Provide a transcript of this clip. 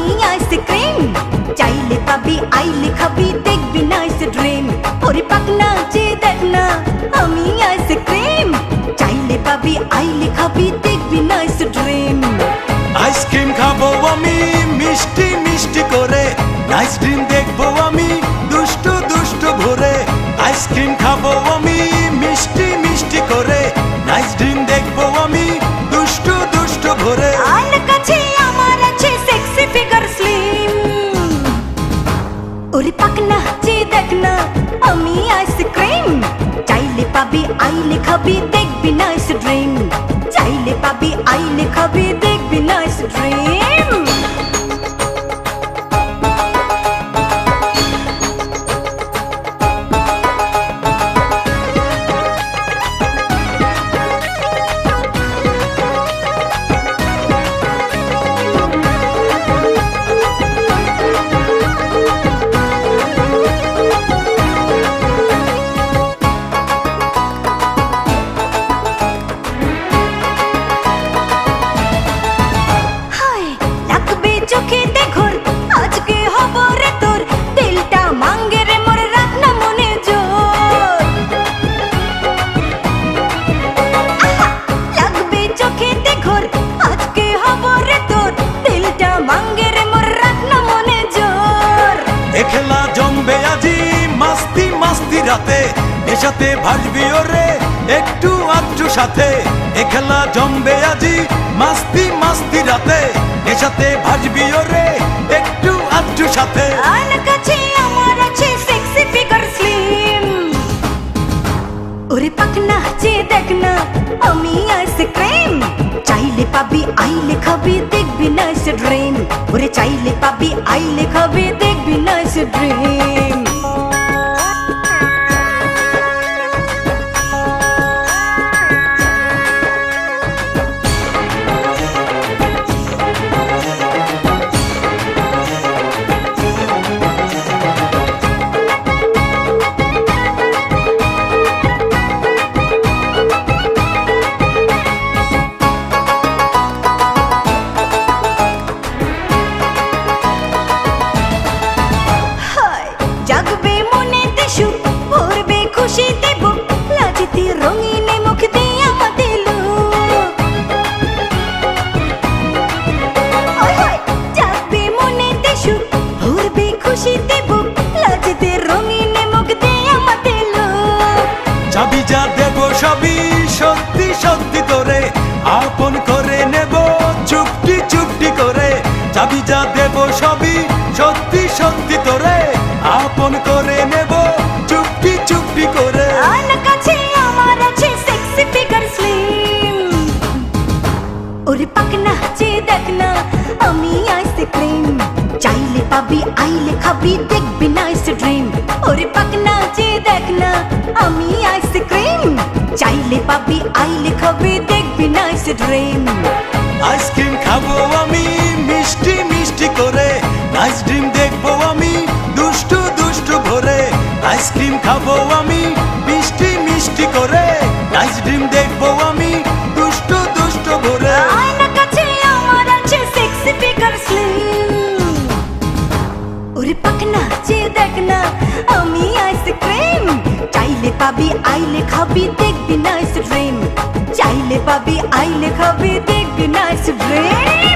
আমি আইসক্রিম, চাইলে পাবি আইলে খাবি দেখবি নাইস ড্রিম। ওরে পাকনা যে দেখ না আমি আইসক্রিম, চাইলে পাবি আইলে খাবি দেখবি নাইস ড্রিম। আইসক্রিম খাবো আমি মিষ্টি মিষ্টি করে, নাইস ড্রিম দেখবো আমি দুষ্টু দুষ্টু ভরে। আইসক্রিম খাবো আমি মিষ্টি মিষ্টি করে, নাইস ড্রিম দেখবো আমি দুষ্টু দুষ্টু ভরে। আর কাছে আমার আছে সেক্সি ফিগার স্লিম, ওরে পাকনা যে দেখ না আমি আইসক্রিম, চাইলে পাবি আইলে খাবি দেখবি নাইস ড্রিম। চাইলে পাবি আইলে খাবি দেখবি নাইস ড্রিম। খেলা জমবে আজি মাস্তি মাস্তি রাতে, নেশাতে ভাসবি ওরে একটু আধটু সাথে। এ খেলা জমবে আজি মাস্তি মাস্তি রাতে, নেশাতে ভাসবি ওরে একটু আধটু সাথে। আর কাছে আমার আছে সেক্সি ফিগার স্লিম, ওরে পাকনা যে দেখ না আমি আইসক্রিম, চাইলে পাবি আইলে খাবি দেখবি নাইস ড্রিম। ওরে চাইলে পাবি আইলে খাবি দেখবি নাইস ড্রিম। জাগবে মনেতে সুখ, ভরবে খুশিতে বুক, লাজতে রঙিনে মুখ দিয়ে আমাদের লোক। জাগবে মনেতে সুখ, ভরবে খুশিতে বুক, লাজতে রঙিনে মুখ দিয়ে আমাদের লোক। চাবি যা দেব সবই সত্যি সত্যি তোরে, আপন করে নেব চুপটি চুপটি করে। চাবি যা দেব সবই সত্যি সত্যি তোরে, আপন করে নেব চুপটি চুপটি করে। আর কাছে আমার আছে সেক্সি ফিগার স্লিম, ওরে পাকনা যে দেখ না আমি আইসক্রিম, চাইলে পাবি আইলে খাবি দেখবি নাইস ড্রিম। ওরে পাকনা যে দেখ না আমি আইসক্রিম, চাইলে পাবি আইলে খাবি দেখবি নাইস ড্রিম। আইসক্রিম খাবো আমি মিষ্টি মিষ্টি করে, নাইস ড্রিম দেখবো আমি দুষ্টু দুষ্টু ভরে। আইসক্রিম খাবো আমি মিষ্টি মিষ্টি করে, নাইস ড্রিম দেখবো আমি দুষ্টু দুষ্টু ভরে। আর কাছে আমার আছে সেক্সি ফিগার স্লিম, ওরে পাকনা যে দেখ না আমি আইসক্রিম, চাইলে পাবি আইলে খাবি দেখবি নাইস ড্রিম। চাইলে পাবি আইলে খাবি দেখবি নাইস ড্রিম।